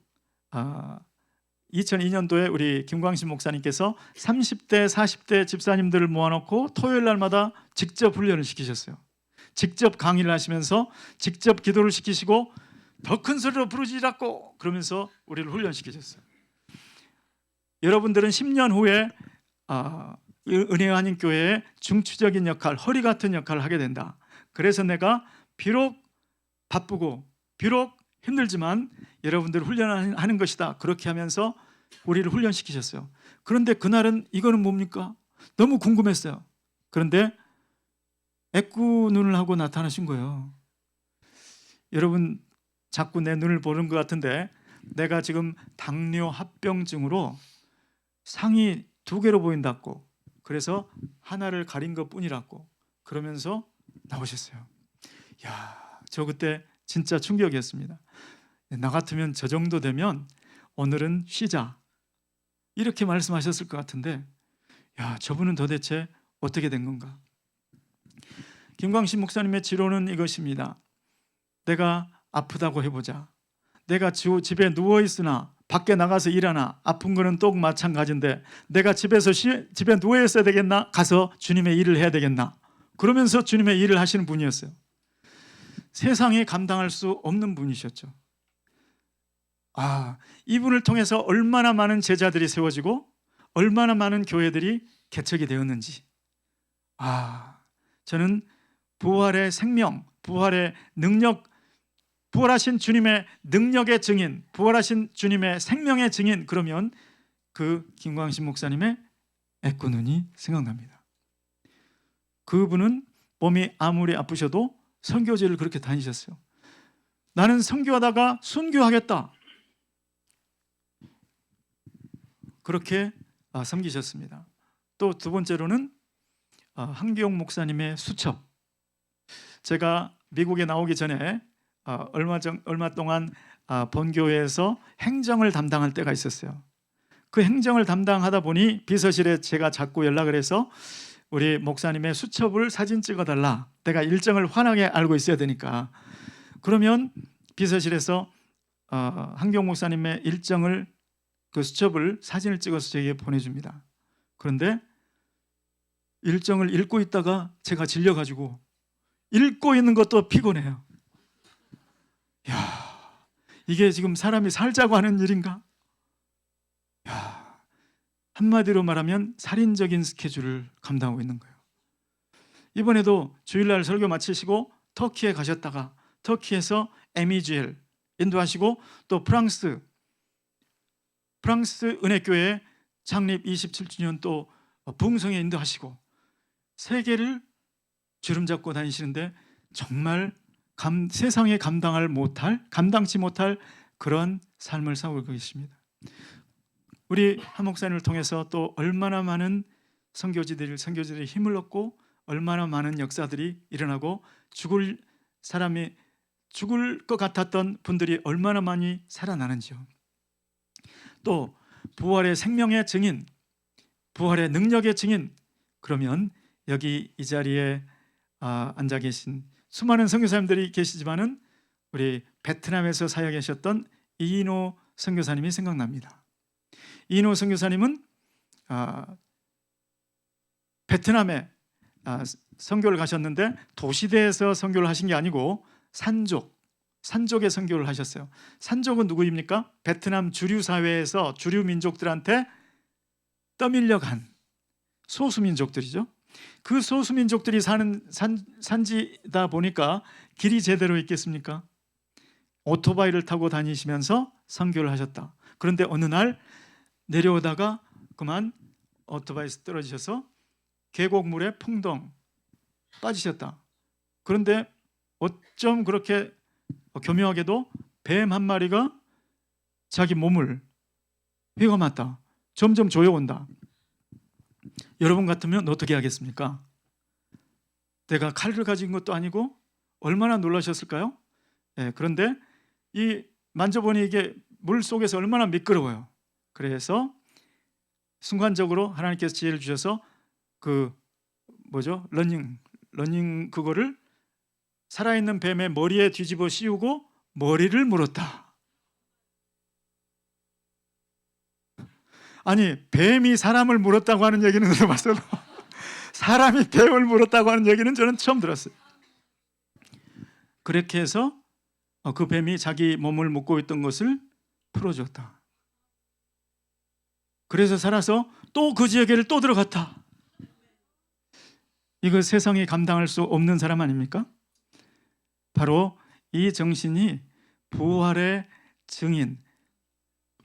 우리 김광신 목사님께서 30대 40대 집사님들을 모아놓고 토요일 날마다 직접 훈련을 시키셨어요. 직접 강의를 하시면서 직접 기도를 시키시고 더 큰 소리로 부르짖으라고 그러면서 우리를 훈련시키셨어요. 여러분들은 10년 후에 은혜의 한인교회의 중추적인 역할, 허리 같은 역할을 하게 된다. 그래서 내가 비록 바쁘고 비록 힘들지만 여러분들을 훈련하는 것이다. 그렇게 하면서 우리를 훈련시키셨어요. 그런데 그날은 이거는 뭡니까? 너무 궁금했어요. 그런데 애꾸 눈을 하고 나타나신 거예요. 여러분 자꾸 내 눈을 보는 것 같은데 내가 지금 당뇨 합병증으로 상이 2개로 보인다고, 그래서 하나를 가린 것 뿐이라고 그러면서 나오셨어요. 야, 저 그때 진짜 충격이었습니다. 나 같으면 저 정도 되면 오늘은 쉬자 이렇게 말씀하셨을 것 같은데, 야, 저분은 도대체 어떻게 된 건가? 김광신 목사님의 지론은 이것입니다. 내가 아프다고 해보자. 내가 집에 누워있으나 밖에 나가서 일하나 아픈 거는 또 마찬가지인데 내가 집에 누워 있어야 되겠나? 가서 주님의 일을 해야 되겠나? 그러면서 주님의 일을 하시는 분이었어요. 세상에 감당할 수 없는 분이셨죠. 이분을 통해서 얼마나 많은 제자들이 세워지고 얼마나 많은 교회들이 개척이 되었는지. 저는 부활의 생명, 부활의 능력, 부활하신 주님의 능력의 증인, 부활하신 주님의 생명의 증인, 그러면 그 김광신 목사님의 애꾸눈이 생각납니다. 그분은 몸이 아무리 아프셔도 선교지를 그렇게 다니셨어요. 나는 선교하다가 순교하겠다, 그렇게 섬기셨습니다. 또 두 번째로는 한기용 목사님의 수첩. 제가 미국에 나오기 전에 얼마 동안 본교회에서 행정을 담당할 때가 있었어요. 그 행정을 담당하다 보니 비서실에 제가 자꾸 연락을 해서 우리 목사님의 수첩을 사진 찍어달라. 내가 일정을 환하게 알고 있어야 되니까. 그러면 비서실에서 한기용 목사님의 일정을, 그 수첩을 사진을 찍어서 저에게 보내줍니다. 그런데 일정을 읽고 있다가 제가 질려가지고 읽고 있는 것도 피곤해요. 이게 지금 사람이 살자고 하는 일인가? 한마디로 말하면 살인적인 스케줄을 감당하고 있는 거예요. 이번에도 주일날 설교 마치시고 터키에 가셨다가 터키에서 에미지엘 인도하시고 또 프랑스 은혜교회 창립 27주년 또 부흥성에 인도하시고 세계를 주름잡고 다니시는데 정말 세상에 감당치 못할 그런 삶을 살고 계십니다. 우리 한 목사님을 통해서 또 얼마나 많은 선교지들이 힘을 얻고 얼마나 많은 역사들이 일어나고 죽을 것 같았던 분들이 얼마나 많이 살아나는지요. 또 부활의 생명의 증인, 부활의 능력의 증인, 그러면 여기 이 자리에 앉아 계신 수많은 선교사님들이 계시지만은 우리 베트남에서 사역하셨던 이인호 선교사님이 생각납니다. 이인호 선교사님은 베트남에 선교를 가셨는데 도시대에서 선교를 하신 게 아니고 산족의 선교를 하셨어요. 산족은 누구입니까? 베트남 주류 사회에서 주류 민족들한테 떠밀려 간 소수 민족들이죠. 그 소수 민족들이 사는 산지다 보니까 길이 제대로 있겠습니까? 오토바이를 타고 다니시면서 선교를 하셨다. 그런데 어느 날 내려오다가 그만 오토바이에서 떨어지셔서 계곡물에 풍덩 빠지셨다. 그런데 어쩜 그렇게 교묘하게도 뱀 한 마리가 자기 몸을 휘감았다. 점점 조여온다. 여러분 같으면 어떻게 하겠습니까? 내가 칼을 가진 것도 아니고 얼마나 놀라셨을까요? 그런데 이 만져보니 이게 물 속에서 얼마나 미끄러워요. 그래서 순간적으로 하나님께서 지혜를 주셔서 러닝 그거를 살아있는 뱀의 머리에 뒤집어 씌우고 머리를 물었다. 아니, 뱀이 사람을 물었다고 하는 얘기는 들어봤어도 사람이 뱀을 물었다고 하는 얘기는 저는 처음 들었어요. 그렇게 해서 그 뱀이 자기 몸을 묶고 있던 것을 풀어줬다. 그래서 살아서 또 그 지역에를 또 들어갔다. 이거 세상에 감당할 수 없는 사람 아닙니까? 바로 이 정신이 부활의 증인,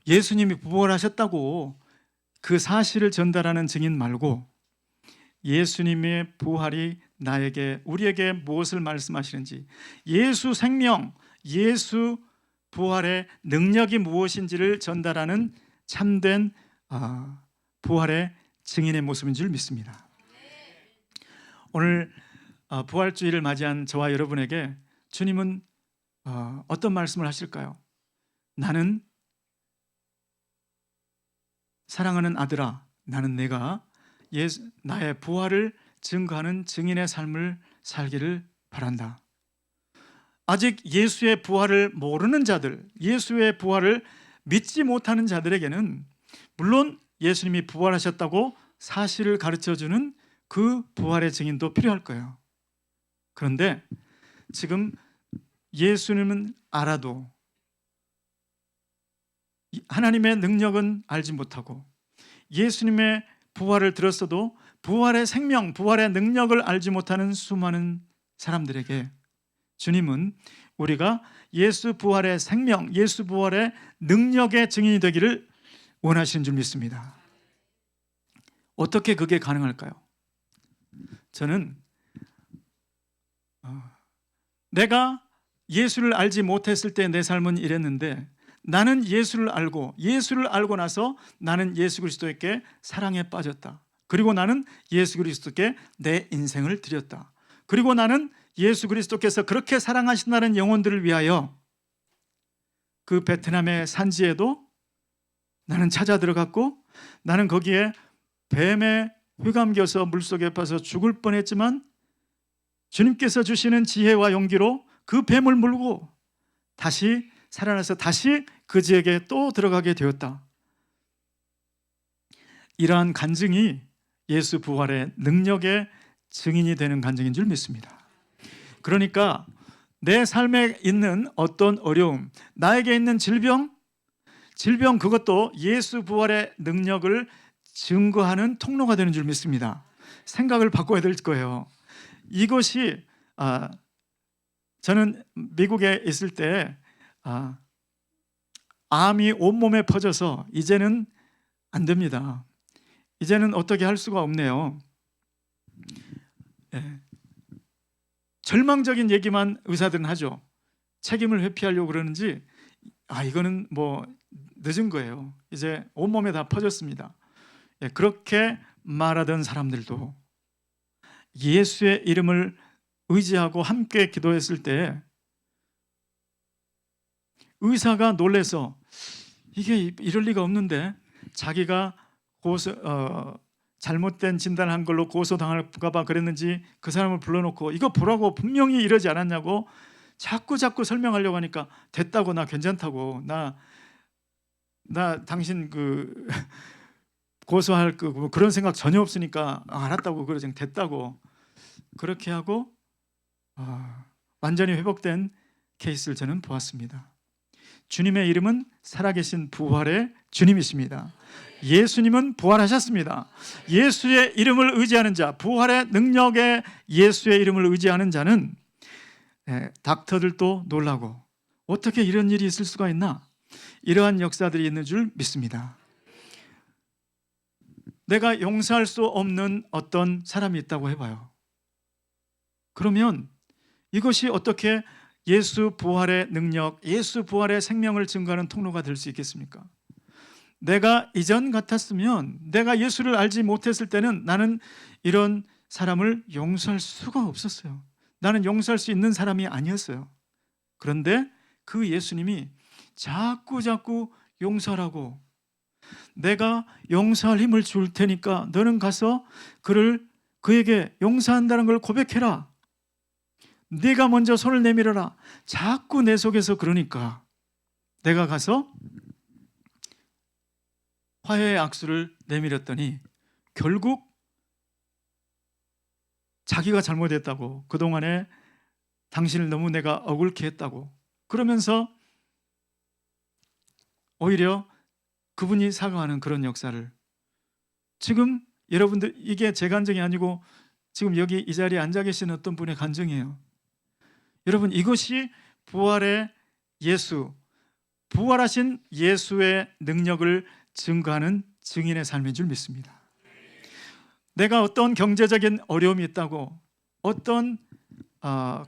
예수님이 부활하셨다고 그 사실을 전달하는 증인 말고 예수님의 부활이 우리에게 무엇을 말씀하시는지, 예수 생명, 예수 부활의 능력이 무엇인지를 전달하는 참된 부활의 증인의 모습인 줄 믿습니다. 오늘 부활주의를 맞이한 저와 여러분에게 주님은 어떤 말씀을 하실까요? 나는 사랑하는 아들아, 나는 내가 나의 부활을 증거하는 증인의 삶을 살기를 바란다. 아직 예수의 부활을 모르는 자들, 예수의 부활을 믿지 못하는 자들에게는 물론 예수님이 부활하셨다고 사실을 가르쳐주는 그 부활의 증인도 필요할 거예요. 그런데 지금 예수님은 알아도 하나님의 능력은 알지 못하고 예수님의 부활을 들었어도 부활의 생명, 부활의 능력을 알지 못하는 수많은 사람들에게 주님은 우리가 예수 부활의 생명, 예수 부활의 능력의 증인이 되기를 원하시는 줄 믿습니다. 어떻게 그게 가능할까요? 저는 내가 예수를 알지 못했을 때 내 삶은 이랬는데 나는 예수를 알고 나서 나는 예수 그리스도에게 사랑에 빠졌다. 그리고 나는 예수 그리스도께 내 인생을 드렸다. 그리고 나는 예수 그리스도께서 그렇게 사랑하신다는 영혼들을 위하여 그 베트남의 산지에도 나는 찾아 들어갔고 나는 거기에 뱀에 휘감겨서 물속에 빠져 죽을 뻔했지만 주님께서 주시는 지혜와 용기로 그 뱀을 물고 다시 살아나서 다시 그 지역에 또 들어가게 되었다. 이러한 간증이 예수 부활의 능력의 증인이 되는 간증인 줄 믿습니다. 그러니까 내 삶에 있는 어떤 어려움, 나에게 있는 질병 그것도 예수 부활의 능력을 증거하는 통로가 되는 줄 믿습니다. 생각을 바꿔야 될 거예요. 이것이 저는 미국에 있을 때 암이 온몸에 퍼져서 이제는 안 됩니다. 이제는 어떻게 할 수가 없네요. 예. 절망적인 얘기만 의사들은 하죠. 책임을 회피하려고 그러는지 이거는 뭐 늦은 거예요. 이제 온몸에 다 퍼졌습니다. 예, 그렇게 말하던 사람들도 예수의 이름을 의지하고 함께 기도했을 때 의사가 놀라서 이게 이럴 리가 없는데 자기가 잘못된 진단한 걸로 고소당할까 봐 그랬는지 그 사람을 불러놓고 이거 보라고 분명히 이러지 않았냐고 자꾸 설명하려고 하니까 됐다고, 나 괜찮다고, 나 당신 고소할 그런 생각 전혀 없으니까 알았다고, 그러지, 됐다고 그렇게 하고 완전히 회복된 케이스를 저는 보았습니다. 주님의 이름은 살아계신 부활의 주님이십니다. 예수님은 부활하셨습니다. 예수의 이름을 의지하는 자, 부활의 능력에 예수의 이름을 의지하는 자는 닥터들도 놀라고 어떻게 이런 일이 있을 수가 있나, 이러한 역사들이 있는 줄 믿습니다. 내가 용서할 수 없는 어떤 사람이 있다고 해봐요. 그러면 이것이 어떻게 예수 부활의 능력, 예수 부활의 생명을 증거하는 통로가 될 수 있겠습니까? 내가 이전 같았으면, 내가 예수를 알지 못했을 때는 나는 이런 사람을 용서할 수가 없었어요. 나는 용서할 수 있는 사람이 아니었어요. 그런데 그 예수님이 자꾸 용서하라고, 내가 용서할 힘을 줄 테니까 너는 가서 그에게 용서한다는 걸 고백해라, 네가 먼저 손을 내밀어라, 자꾸 내 속에서 그러니까 내가 가서 화해의 악수를 내밀었더니 결국 자기가 잘못했다고, 그동안에 당신을 너무 내가 억울케 했다고 그러면서 오히려 그분이 사과하는 그런 역사를, 지금 여러분들, 이게 제 감정이 아니고 지금 여기 이 자리에 앉아 계신 어떤 분의 감정이에요. 여러분, 이것이 부활의 예수, 부활하신 예수의 능력을 증거하는 증인의 삶인 줄 믿습니다. 내가 어떤 경제적인 어려움이 있다고, 어떤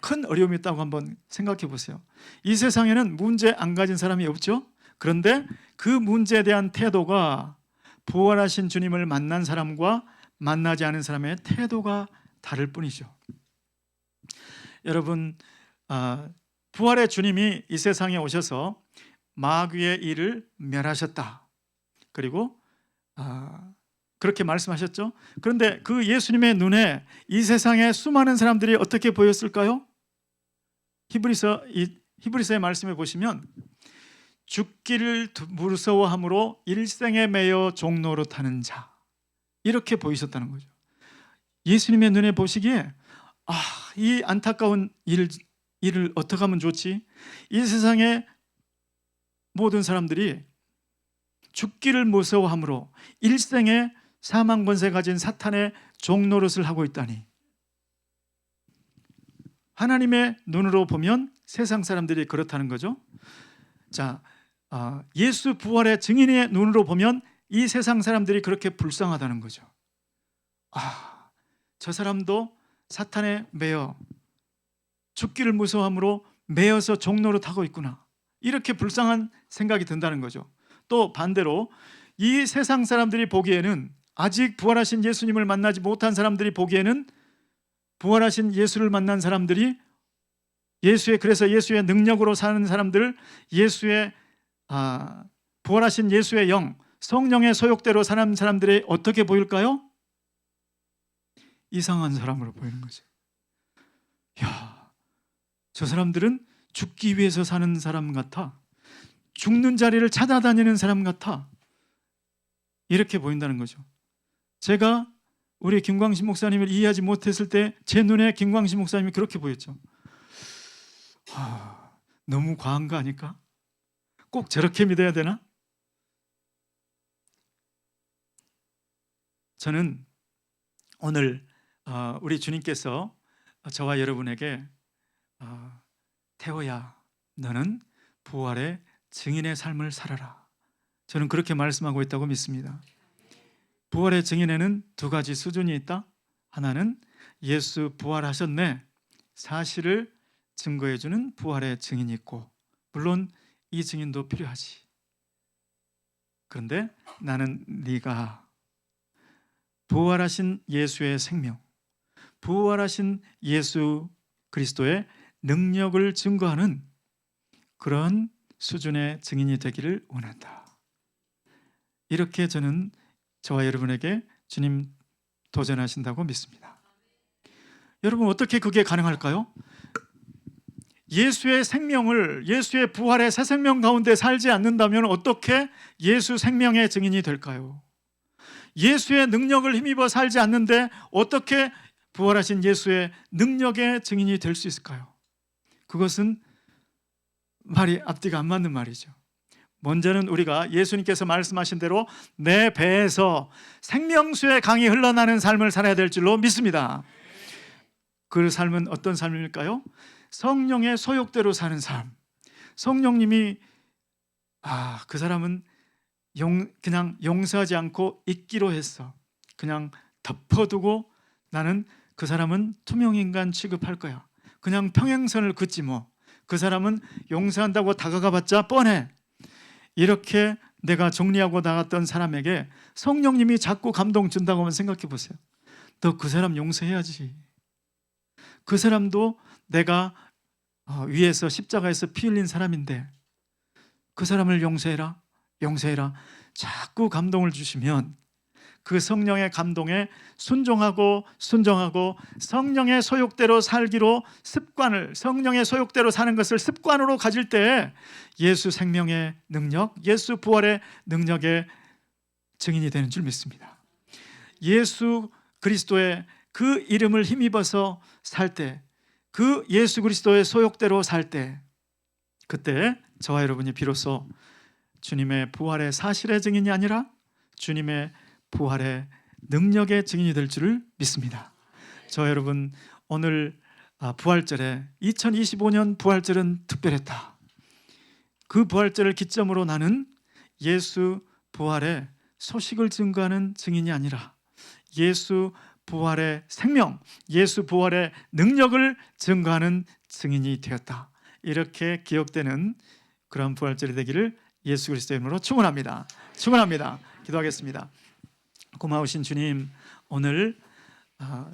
큰 어려움이 있다고 한번 생각해 보세요. 이 세상에는 문제 안 가진 사람이 없죠. 그런데 그 문제에 대한 태도가 부활하신 주님을 만난 사람과 만나지 않은 사람의 태도가 다를 뿐이죠. 여러분, 부활의 주님이 이 세상에 오셔서 마귀의 일을 멸하셨다, 그리고 그렇게 말씀하셨죠. 그런데 그 예수님의 눈에 이 세상의 수많은 사람들이 어떻게 보였을까요? 히브리서의 말씀에 보시면 죽기를 무서워함으로 일생에 매여 종로로 타는 자, 이렇게 보이셨다는 거죠. 예수님의 눈에 보시기에 이 안타까운 일을 어떻게 하면 좋지? 이 세상의 모든 사람들이 죽기를 무서워함으로 일생에 사망 권세 가진 사탄의 종노릇을 하고 있다니, 하나님의 눈으로 보면 세상 사람들이 그렇다는 거죠. 자, 예수 부활의 증인의 눈으로 보면 이 세상 사람들이 그렇게 불쌍하다는 거죠. 저 사람도 사탄에 매여 죽기를 무서워함으로 매여서 종노릇 하고 있구나, 이렇게 불쌍한 생각이 든다는 거죠. 또 반대로 이 세상 사람들이 보기에는, 아직 부활하신 예수님을 만나지 못한 사람들이 보기에는, 부활하신 예수를 만난 사람들이 그래서 예수의 능력으로 사는 사람들, 예수의 부활하신 예수의 영, 성령의 소욕대로 사는 사람들이 어떻게 보일까요? 이상한 사람으로 보이는 거죠. 저 사람들은 죽기 위해서 사는 사람 같아, 죽는 자리를 찾아다니는 사람 같아, 이렇게 보인다는 거죠. 제가 우리 김광식 목사님을 이해하지 못했을 때 제 눈에 김광식 목사님이 그렇게 보였죠. 너무 과한 거 아닐까? 꼭 저렇게 믿어야 되나? 저는 오늘 우리 주님께서 저와 여러분에게 태호야, 너는 부활의 증인의 삶을 살아라, 저는 그렇게 말씀하고 있다고 믿습니다. 부활의 증인에는 두 가지 수준이 있다. 하나는 예수 부활하셨네 사실을 증거해주는 부활의 증인이 있고, 물론 이 증인도 필요하지. 그런데 나는 네가 부활하신 예수의 생명, 부활하신 예수 그리스도의 능력을 증거하는 그런 수준의 증인이 되기를 원한다. 이렇게 저는 저와 여러분에게 주님 도전하신다고 믿습니다. 여러분, 어떻게 그게 가능할까요? 예수의 생명을, 예수의 부활의 새 생명 가운데 살지 않는다면 어떻게 예수 생명의 증인이 될까요? 예수의 능력을 힘입어 살지 않는데 어떻게 부활하신 예수의 능력의 증인이 될 수 있을까요? 그것은 말이 앞뒤가 안 맞는 말이죠. 먼저는 우리가 예수님께서 말씀하신 대로 내 배에서 생명수의 강이 흘러나는 삶을 살아야 될 줄로 믿습니다. 그 삶은 어떤 삶일까요? 성령의 소욕대로 사는 삶. 성령님이 그 사람은 그냥 용서하지 않고 잊기로 했어, 그냥 덮어두고 나는 그 사람은 투명인간 취급할 거야, 그냥 평행선을 긋지 뭐, 그 사람은 용서한다고 다가가봤자 뻔해, 이렇게 내가 정리하고 나갔던 사람에게 성령님이 자꾸 감동 준다고 하면 생각해 보세요. 너 그 사람 용서해야지. 그 사람도 내가 위에서 십자가에서 피 흘린 사람인데 그 사람을 용서해라, 용서해라. 자꾸 감동을 주시면 그 성령의 감동에 순종하고 성령의 소욕대로 살기로 습관을, 성령의 소욕대로 사는 것을 습관으로 가질 때 예수 생명의 능력, 예수 부활의 능력의 증인이 되는 줄 믿습니다. 예수 그리스도의 그 이름을 힘입어서 살 때, 그 예수 그리스도의 소욕대로 살 때, 그때 저와 여러분이 비로소 주님의 부활의 사실의 증인이 아니라 주님의 부활의 능력의 증인이 될 줄을 믿습니다. 저와 여러분, 오늘 부활절에 2025년 부활절은 특별했다. 그 부활절을 기점으로 나는 예수 부활의 소식을 증거하는 증인이 아니라 예수 부활의 생명, 예수 부활의 능력을 증거하는 증인이 되었다. 이렇게 기억되는 그런 부활절이 되기를 예수 그리스도의 이름으로 축원합니다. 축원합니다. 기도하겠습니다. 고마우신 주님, 오늘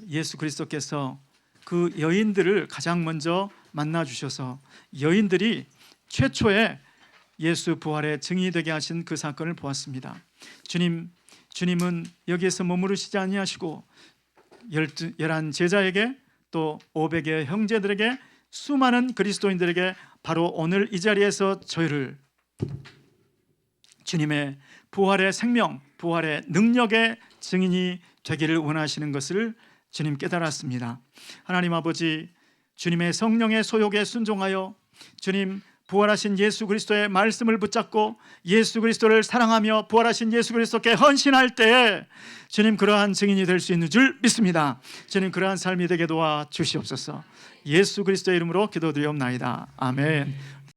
예수 그리스도께서 그 여인들을 가장 먼저 만나 주셔서 여인들이 최초의 예수 부활의 증인이 되게 하신 그 사건을 보았습니다. 주님은 여기에서 머무르시지 아니하시고 11 제자에게 또 500의 형제들에게 수많은 그리스도인들에게 바로 오늘 이 자리에서 저희를 주님의 부활의 생명, 부활의 능력의 증인이 되기를 원하시는 것을 주님 깨달았습니다. 하나님 아버지, 주님의 성령의 소욕에 순종하여 주님 부활하신 예수 그리스도의 말씀을 붙잡고 예수 그리스도를 사랑하며 부활하신 예수 그리스도께 헌신할 때에 주님 그러한 증인이 될 수 있는 줄 믿습니다. 주님 그러한 삶이 되게 도와 주시옵소서. 예수 그리스도의 이름으로 기도드리옵나이다. 아멘.